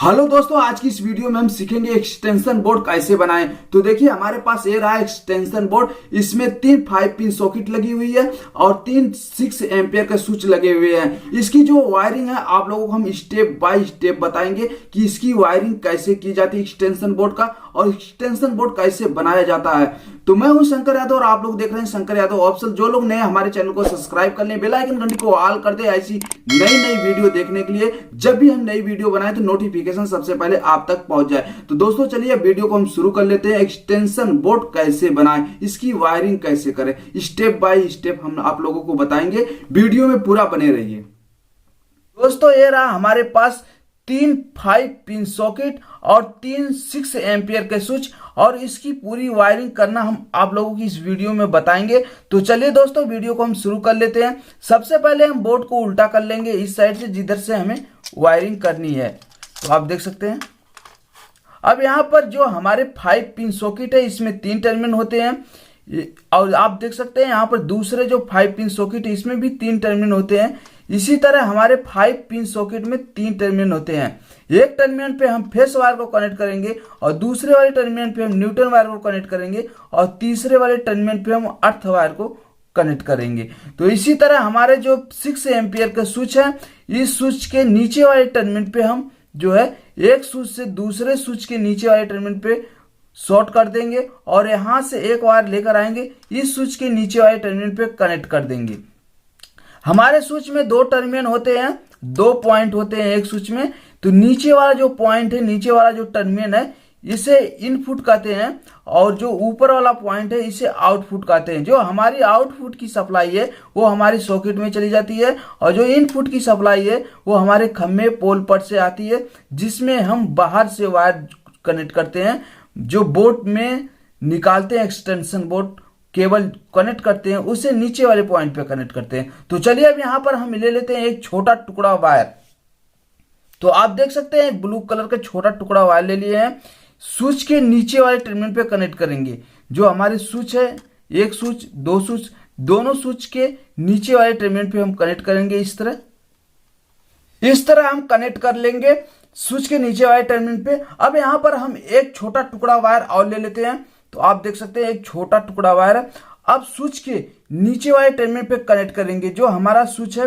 Hello दोस्तों, आज की इस वीडियो में हम सीखेंगे एक्सटेंशन बोर्ड कैसे बनाएं। तो देखिए हमारे पास ये रहा एक्सटेंशन बोर्ड। इसमें 3 5 पिन सॉकेट लगी हुई है और 3 6 एम्पियर के स्विच लगे हुए हैं। इसकी जो वायरिंग है आप लोगों को हम स्टेप बाय स्टेप बताएंगे कि इसकी वायरिंग कैसे की जाती है एक्सटेंशन बोर्ड का, और एक्सटेंशन बोर्ड कैसे बनाया जाता है। तो मैं हूं शंकर यादव और आप लोग देख रहे हैं शंकर यादव ऑफिशियल। जो लोग नए हमारे चैनल को सब्सक्राइब कर लें, बेल आइकन घंटी को ऑल कर दे ऐसी नई वीडियो देखने के लिए। जब भी हम नई वीडियो बनाए तो नोटिफिकेशन सबसे पहले आप तक पहुंच जाए। तो दोस्तों चलिए वीडियो को हम शुरू कर लेते हैं। एक्सटेंशन बोर्ड कैसे बनाएं, इसकी वायरिंग कैसे करें, स्टेप बाय स्टेप हम आप लोगों को बताएंगे। वीडियो में पूरा बने रहिए। दोस्तों ये रहा हमारे पास 3 5 पिन सॉकेट और 3 6 एम्पियर के स्विच, और इसकी पूरी वायरिंग करना हम आप लोगों की इस वीडियो में बताएंगे। तो चलिए दोस्तों वीडियो को हम शुरू कर लेते हैं। सबसे पहले हम बोर्ड को उल्टा कर लेंगे इस साइड से जिधर से हमें वायरिंग करनी है। तो आप देख सकते हैं अब यहाँ पर जो हमारे 5 पिन सॉकेट है इसमें 3 टर्मिनल होते हैं, और आप देख सकते हैं यहाँ पर दूसरे जो 5 पिन सॉकेट है इसमें भी 3 टर्मिनल होते हैं। इसी तरह हमारे 5 पिन सॉकेट में 3 टर्मिनल होते हैं। एक टर्मिनल पे हम फेस वायर को कनेक्ट करेंगे और दूसरे वाले टर्मिनल पे हम न्यूट्रल वायर को कनेक्ट करेंगे और तीसरे वाले टर्मिनल पे हम अर्थ वायर को कनेक्ट करेंगे। तो इसी तरह हमारे जो 6 एम्पियर का स्विच है, इस स्विच के नीचे वाले टर्मिनल पे हम जो है एक स्विच से दूसरे स्विच के नीचे वाले टर्मिनल पे शॉर्ट कर देंगे और यहां से एक वायर लेकर आएंगे, इस स्विच के नीचे वाले टर्मिनल पे कनेक्ट कर देंगे। हमारे स्विच में 2 टर्मिनल होते हैं, 2 पॉइंट होते हैं एक स्विच में। तो नीचे वाला जो पॉइंट है, नीचे वाला जो टर्मिनल है इसे इनपुट कहते हैं, और जो ऊपर वाला पॉइंट है इसे आउटपुट कहते हैं। जो हमारी आउटपुट की सप्लाई है वो हमारी सॉकेट में चली जाती है, और जो इनपुट की सप्लाई है वो हमारे खम्भे पोल पर से आती है, जिसमें हम बाहर से वायर कनेक्ट करते हैं। जो बोर्ड में निकालते हैं एक्सटेंशन बोर्ड केबल कनेक्ट करते हैं, उसे नीचे वाले पॉइंट पे कनेक्ट करते हैं। तो चलिए अब यहां पर हम ले लेते हैं एक छोटा टुकड़ा वायर। तो आप देख सकते हैं ब्लू कलर का छोटा टुकड़ा वायर ले लिए हैं, स्विच के नीचे वाले टर्मिनल पे कनेक्ट करेंगे। जो हमारे स्विच है, एक स्विच 2 स्विच, दोनों स्विच के नीचे वाले टर्मिनल पे हम कनेक्ट करेंगे। इस तरह हम कनेक्ट कर लेंगे स्विच के नीचे वाले टर्मिनल पे। अब यहां पर हम एक छोटा टुकड़ा वायर और ले लेते हैं। तो आप देख सकते हैं एक छोटा टुकड़ा वायर है। अब स्विच के नीचे वाले टर्मिनल पे कनेक्ट करेंगे। जो हमारा स्विच है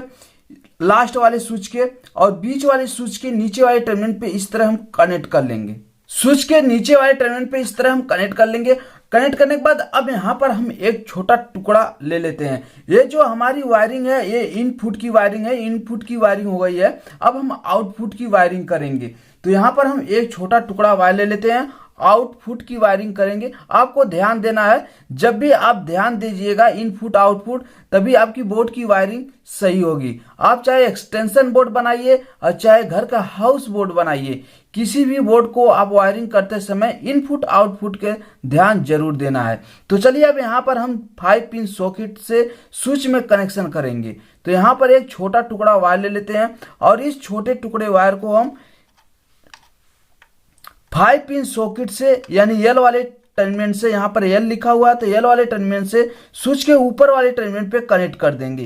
लास्ट वाले स्विच के और बीच वाले स्विच के नीचे वाले टर्मिनल पे इस तरह हम कनेक्ट कर लेंगे। स्विच के नीचे वाले टर्मिनल पे इस तरह हम कनेक्ट कर लेंगे। कनेक्ट करने के बाद अब यहां पर हम एक छोटा टुकड़ा ले लेते हैं। ये जो हमारी वायरिंग है ये इनपुट की वायरिंग है, इनपुट की वायरिंग हो गई है। अब हम आउटपुट की वायरिंग करेंगे। तो यहां पर हम एक छोटा टुकड़ा वायर ले लेते हैं, आउटपुट की वायरिंग करेंगे। आपको ध्यान देना है, जब भी आप ध्यान दीजिएगा इनपुट आउटपुट, तभी आपकी बोर्ड की वायरिंग सही होगी। आप चाहे एक्सटेंशन बोर्ड बनाइए और चाहे घर का हाउस बोर्ड बनाइए, किसी भी बोर्ड को आप वायरिंग करते समय इनपुट आउटपुट के ध्यान जरूर देना है। तो चलिए अब यहाँ पर हम 5 पिन सॉकेट से स्विच में कनेक्शन करेंगे। तो यहाँ पर एक छोटा टुकड़ा वायर ले लेते हैं और इस छोटे टुकड़े वायर को हम 5 पिन सॉकेट से, यानी यल वाले टर्मिनल से, यहां पर यल लिखा हुआ है तो यल वाले टर्मिनल से स्विच के ऊपर वाले टर्मिनल पे कनेक्ट कर देंगे।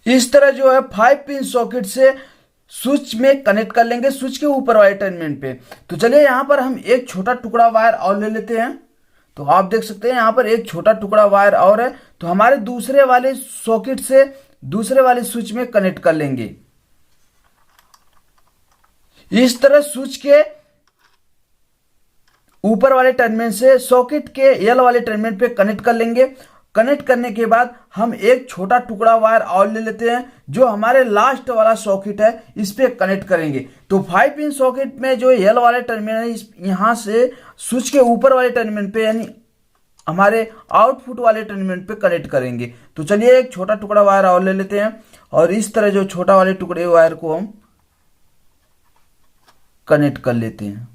इस तरह जो है 5 पिन सॉकेट से स्विच में कनेक्ट कर लेंगे, स्विच के ऊपर वाले टर्मिनल पे। तो चलिए यहां पर हम एक छोटा टुकड़ा वायर और ले लेते हैं। तो आप देख सकते हैं यहां पर एक छोटा टुकड़ा वायर और है। तो हमारे दूसरे वाले सॉकेट से दूसरे वाले स्विच में कनेक्ट कर लेंगे। इस तरह स्विच के ऊपर वाले टर्मिनल से सॉकेट के एल वाले टर्मिनल पे कनेक्ट कर लेंगे। कनेक्ट करने के बाद हम एक छोटा टुकड़ा वायर और ले लेते हैं, जो हमारे लास्ट वाला सॉकेट है इस पे कनेक्ट करेंगे। तो 5 पिन सॉकेट में जो एल वाले टर्मिनल है यहां से स्विच के ऊपर वाले टर्मिनल पे, यानी हमारे आउटपुट वाले टर्मिनल पे कनेक्ट करेंगे। तो चलिए एक छोटा टुकड़ा वायर और ले लेते हैं और इस तरह जो छोटा वाले टुकड़े वायर को हम कनेक्ट कर लेते हैं।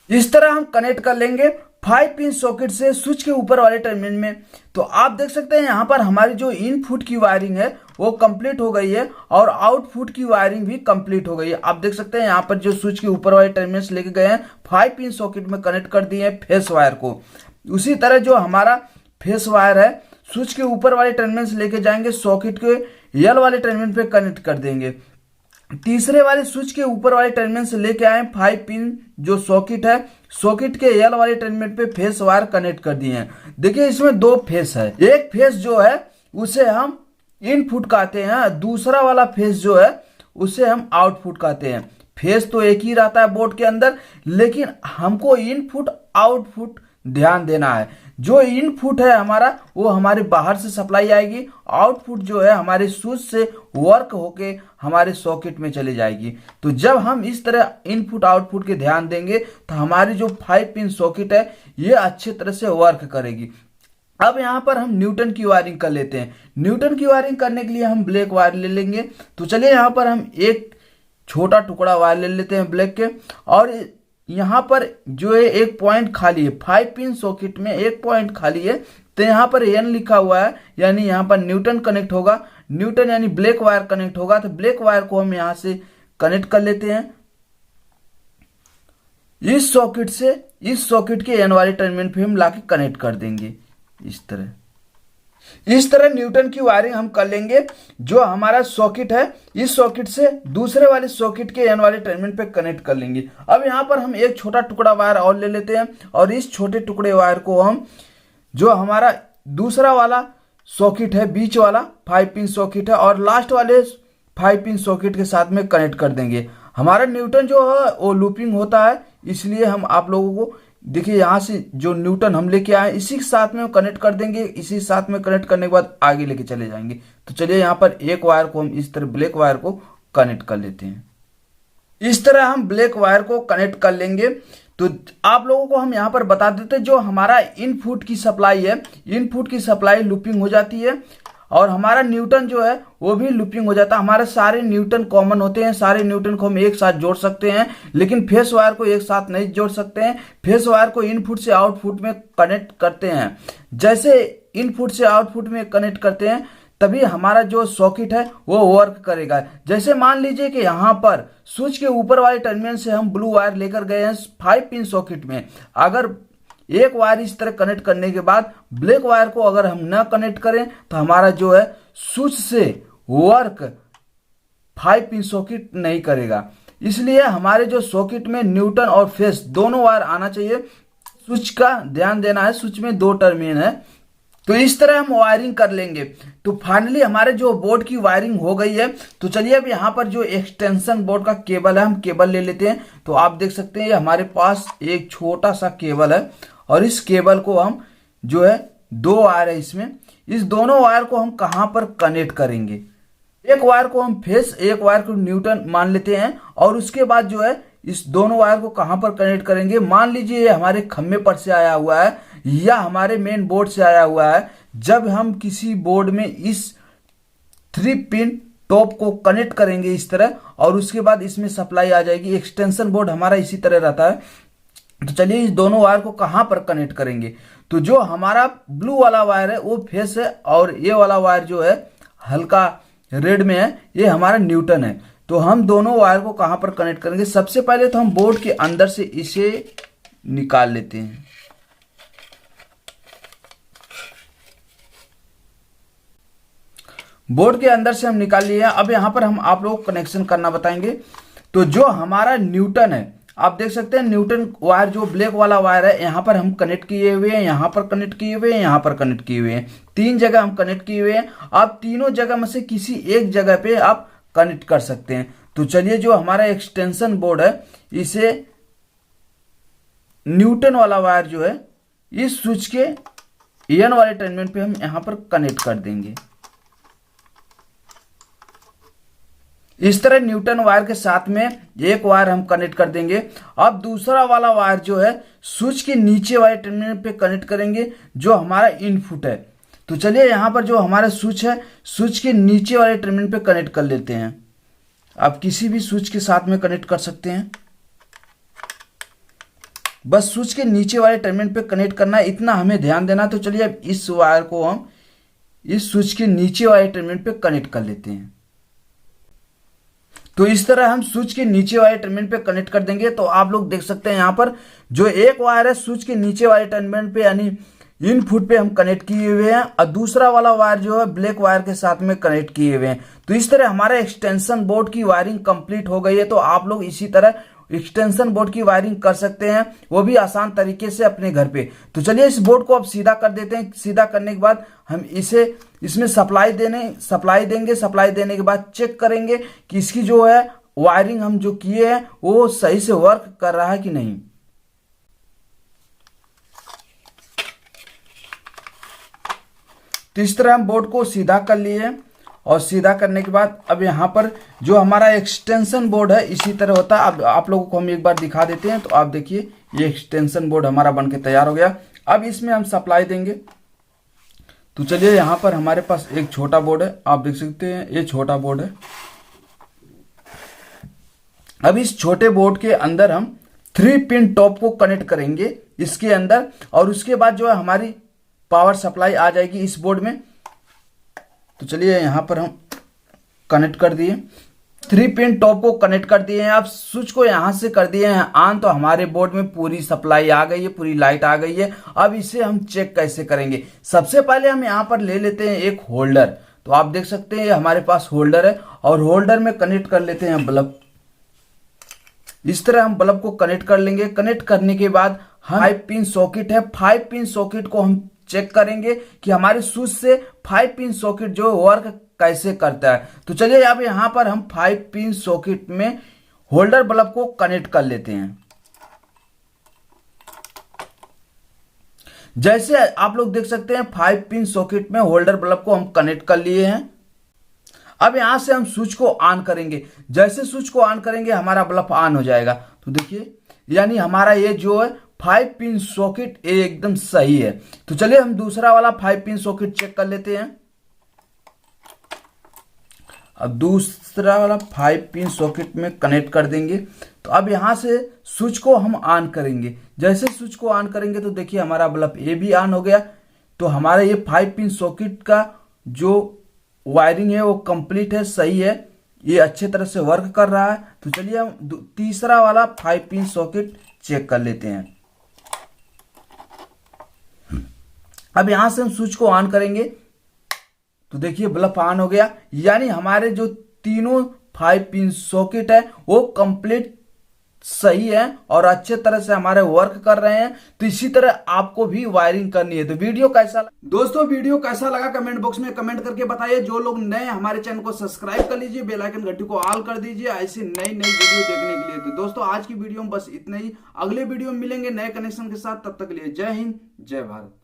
इस तरह हम कनेक्ट कर लेंगे 5 पिन सॉकेट से स्विच के ऊपर वाले टर्मिनल में। तो आप देख सकते हैं यहां पर हमारी जो इनपुट की वायरिंग है वो कंप्लीट हो गई है और आउटपुट की वायरिंग भी कंप्लीट हो गई है। आप देख सकते हैं यहां पर जो स्विच के ऊपर वाले टर्मिनल से लेके गए हैं 5 पिन सॉकेट में कनेक्ट कर दिए हैं फेस वायर को। उसी तरह जो हमारा फेस वायर है स्विच के ऊपर वाले टर्मिनल से लेके जाएंगे सॉकेट के एल वाले टर्मिनल पे कनेक्ट कर देंगे। तीसरे वाले स्विच के ऊपर वाले टर्मिनल से लेके आए 5 पिन जो सॉकेट है, सॉकेट के एल वाले टर्मिनल पे फेस वायर कनेक्ट कर दिए हैं। देखिए इसमें दो फेस है, एक फेस जो है उसे हम इनपुट कहते हैं, दूसरा वाला फेस जो है उसे हम आउटपुट कहते हैं। फेस तो एक ही रहता है बोर्ड के अंदर, लेकिन हमको इनपुट आउटपुट ध्यान देना है। जो इनपुट है हमारा वो हमारे बाहर से सप्लाई आएगी, आउटपुट जो है हमारे स्विच से वर्क होके हमारे सॉकेट में चली जाएगी। तो जब हम इस तरह इनपुट आउटपुट के ध्यान देंगे तो हमारी जो 5 पिन सॉकेट है ये अच्छी तरह से वर्क करेगी। अब यहाँ पर हम न्यूटन की वायरिंग कर लेते हैं। न्यूटन की वायरिंग करने के लिए हम ब्लैक वायर ले लेंगे। तो चलिए यहाँ पर हम एक छोटा टुकड़ा वायर ले लेते हैं ब्लैक के, और यहाँ पर जो है एक पॉइंट खाली है, 5 पिन सॉकेट में एक पॉइंट खाली है, तो यहाँ पर एन लिखा हुआ है, यानी यहाँ पर न्यूटन कनेक्ट होगा। न्यूटन यानी ब्लैक वायर कनेक्ट होगा, तो ब्लैक वायर को हम यहाँ से कनेक्ट कर लेते हैं इस सॉकेट से। इस सॉकेट के एन वाले टर्मिनल पे हम लाके कनेक्ट कर देंगे इस तरह न्यूटन की वायरिंग हम कर लेंगे। जो हमारा सॉकेट है इस सॉकेट से दूसरे वाले सॉकेट के एन वाले टर्मिनल पे कनेक्ट कर लेंगे। अब यहाँ पर हम एक छोटा टुकड़ा वायर और ले लेते हैं, और इस छोटे टुकड़े वायर को हम जो हमारा दूसरा वाला सॉकेट है, बीच वाला 5 पिन सॉकेट है, और लास्ट वाले 5 पिन सॉकेट के साथ में कनेक्ट कर देंगे। हमारा न्यूटन जो है वो लूपिंग होता है, इसलिए हम आप लोगों को देखिए यहाँ से जो न्यूटन हम लेके आए इसी के साथ में कनेक्ट कर देंगे। इसी साथ में कनेक्ट करने के बाद आगे लेके चले जाएंगे। तो चलिए यहाँ पर एक वायर को हम इस तरह ब्लैक वायर को कनेक्ट कर लेते हैं। इस तरह हम ब्लैक वायर को कनेक्ट कर लेंगे। तो आप लोगों को हम यहाँ पर बता देते हैं, जो हमारा इनपुट की सप्लाई है, इनपुट की सप्लाई लूपिंग हो जाती है, और हमारा न्यूटन जो है वो भी लूपिंग हो जाता है। हमारे सारे न्यूटन कॉमन होते हैं, सारे न्यूटन को हम एक साथ जोड़ सकते हैं, लेकिन फेस वायर को एक साथ नहीं जोड़ सकते हैं। फेस वायर को इनपुट से आउटपुट में कनेक्ट करते हैं। जैसे इनपुट से आउटपुट में कनेक्ट करते हैं तभी हमारा जो सॉकेट है वो वर्क करेगा। जैसे मान लीजिए कि यहाँ पर स्विच के ऊपर वाले टर्मिनल से हम ब्लू वायर लेकर गए हैं 5 पिन सॉकेट में, अगर एक वायर इस तरह कनेक्ट करने के बाद ब्लैक वायर को अगर हम न कनेक्ट करें तो हमारा जो है स्विच से वर्क 5 पिन सॉकेट नहीं करेगा। इसलिए हमारे जो सॉकेट में न्यूटन और फेस दोनों वायर आना चाहिए। स्विच का ध्यान देना है, स्विच में 2 टर्मिनल है। तो इस तरह हम वायरिंग कर लेंगे। तो फाइनली हमारे जो बोर्ड की वायरिंग हो गई है। तो चलिए अब यहाँ पर जो एक्सटेंशन बोर्ड का केबल है हम केबल ले लेते हैं। तो आप देख सकते हैं हमारे पास एक छोटा सा केबल है, और इस केबल को हम जो है 2 वायर है इसमें, इस दोनों वायर को हम कहां पर कनेक्ट करेंगे। एक वायर को हम फेस, एक वायर को न्यूटन मान लेते हैं, और उसके बाद जो है इस दोनों वायर को कहां पर कनेक्ट करेंगे। मान लीजिए ये हमारे खम्भे पर से आया हुआ है या हमारे मेन बोर्ड से आया हुआ है। जब हम किसी बोर्ड में इस 3 पिन टॉप को कनेक्ट करेंगे इस तरह, और उसके बाद इसमें सप्लाई आ जाएगी। एक्सटेंशन बोर्ड हमारा इसी तरह रहता है। तो चलिए इस दोनों वायर को कहां पर कनेक्ट करेंगे। तो जो हमारा ब्लू वाला वायर है वो फेस है, और ये वाला वायर जो है हल्का रेड में है ये हमारा न्यूटन है। तो हम दोनों वायर को कहां पर कनेक्ट करेंगे। सबसे पहले तो हम बोर्ड के अंदर से इसे निकाल लेते हैं। बोर्ड के अंदर से हम निकाल लिए। अब यहां पर हम आप लोगों को कनेक्शन करना बताएंगे। तो जो हमारा न्यूटन है, आप देख सकते हैं न्यूटन वायर जो ब्लैक वाला वायर है यहाँ पर हम कनेक्ट किए हुए हैं, यहाँ पर कनेक्ट किए हुए हैं, यहाँ पर कनेक्ट किए हुए हैं। 3 जगह हम कनेक्ट किए हुए हैं। आप तीनों जगह में से किसी एक जगह पे आप कनेक्ट कर सकते हैं। तो चलिए जो हमारा एक्सटेंशन बोर्ड है इसे न्यूटन वाला वायर जो है इस स्विच के एन वाले टर्मिनल पे हम यहाँ पर कनेक्ट कर देंगे। इस तरह न्यूटन वायर के साथ में एक वायर हम कनेक्ट कर देंगे। अब दूसरा वाला वायर जो है स्विच के नीचे वाले टर्मिनल पे कनेक्ट करेंगे जो हमारा इनपुट है। तो चलिए यहाँ पर जो हमारा स्विच है स्विच के नीचे वाले टर्मिनल पे कनेक्ट कर लेते हैं। आप किसी भी स्विच के साथ में कनेक्ट कर सकते हैं, बस स्विच के नीचे वाले टर्मिनल पे कनेक्ट करना है, इतना हमें ध्यान देना। तो चलिए अब इस वायर को हम इस स्विच के नीचे वाले टर्मिनल पे कनेक्ट कर लेते हैं। तो इस तरह हम स्विच के नीचे वाले टर्मिनल पे कनेक्ट कर देंगे। तो आप लोग देख सकते हैं यहाँ पर जो एक वायर है स्विच के नीचे वाले टर्मिनल पे यानी इनपुट पे हम कनेक्ट किए हुए हैं और दूसरा वाला वायर जो है ब्लैक वायर के साथ में कनेक्ट किए हुए हैं। तो इस तरह हमारा एक्सटेंशन बोर्ड की वायरिंग कंप्लीट हो गई है। तो आप लोग इसी तरह एक्सटेंशन बोर्ड की वायरिंग कर सकते हैं, वो भी आसान तरीके से अपने घर पे। तो चलिए इस बोर्ड को अब सीधा कर देते हैं। सीधा करने के बाद हम इसमें सप्लाई देंगे। सप्लाई देने के बाद चेक करेंगे कि इसकी जो है वायरिंग हम जो किए हैं वो सही से वर्क कर रहा है कि नहीं। तो इस तरह हम बोर्ड को सीधा कर लिए और सीधा करने के बाद अब यहाँ पर जो हमारा एक्सटेंशन बोर्ड है इसी तरह होता है। अब आप लोगों को हम एक बार दिखा देते हैं। तो आप देखिए ये एक्सटेंशन बोर्ड हमारा बनके तैयार हो गया। अब इसमें हम सप्लाई देंगे। तो चलिए यहाँ पर हमारे पास एक छोटा बोर्ड है, आप देख सकते हैं ये छोटा बोर्ड है। अब इस छोटे बोर्ड के अंदर हम 3 पिन टॉप को कनेक्ट करेंगे इसके अंदर, और उसके बाद जो है हमारी पावर सप्लाई आ जाएगी इस बोर्ड में। तो चलिए यहाँ पर हम कनेक्ट कर दिए, 3 पिन टॉप को कनेक्ट कर दिए हैं। आप स्विच को यहाँ से कर दिए हैं ऑन, तो हमारे बोर्ड में पूरी सप्लाई आ गई है, पूरी लाइट आ गई है। अब इसे हम चेक कैसे करेंगे, सबसे पहले हम यहाँ पर ले लेते हैं एक होल्डर। तो आप देख सकते हैं हमारे पास होल्डर है और होल्डर में कनेक्ट कर लेते हैं बल्ब। इस तरह हम बल्ब को कनेक्ट कर लेंगे। कनेक्ट करने के बाद 5 पिन सॉकेट है, 5 पिन सॉकेट को हम चेक करेंगे कि हमारे स्विच से 5 पिन सॉकेट जो वर्क कैसे करता है। तो चलिए अब यहां पर हम 5 पिन सॉकेट में होल्डर बल्ब को कनेक्ट कर लेते हैं। जैसे आप लोग देख सकते हैं 5 पिन सॉकेट में होल्डर बल्ब को हम कनेक्ट कर लिए हैं। अब यहां से हम स्विच को ऑन करेंगे। जैसे स्विच को ऑन करेंगे हमारा बल्ब ऑन हो जाएगा। तो देखिए यानी हमारा ये जो है 5 पिन सॉकेट एकदम सही है। तो चलिए हम दूसरा वाला 5 पिन सॉकेट चेक कर लेते हैं। अब दूसरा वाला 5 पिन सॉकेट में कनेक्ट कर देंगे। तो अब यहां से स्विच को हम ऑन करेंगे। जैसे स्विच को ऑन करेंगे तो देखिए हमारा बल्ब ये भी ऑन हो गया। तो हमारा ये 5 पिन सॉकेट का जो वायरिंग है वो कंप्लीट है, सही है, ये अच्छे तरह से वर्क कर रहा है। तो चलिए हम तीसरा वाला 5 पिन सॉकेट चेक कर लेते हैं। अब यहां से हम स्विच को ऑन करेंगे तो देखिए बल्ब ऑन हो गया। यानी हमारे जो तीनों 5 पिन सॉकेट है वो कंप्लीट सही है और अच्छे तरह से हमारे वर्क कर रहे हैं। तो इसी तरह आपको भी वायरिंग करनी है। तो वीडियो कैसा दोस्तों वीडियो कैसा लगा कमेंट बॉक्स में कमेंट करके बताइए। जो लोग नए हमारे चैनल को सब्सक्राइब कर लीजिए, बेल आइकन घंटी को ऑल कर दीजिए ऐसी नई वीडियो देखने के लिए। तो दोस्तों आज की वीडियो में बस इतना ही। अगले वीडियो में मिलेंगे नए कनेक्शन के साथ। तब तक के लिए जय हिंद जय भारत।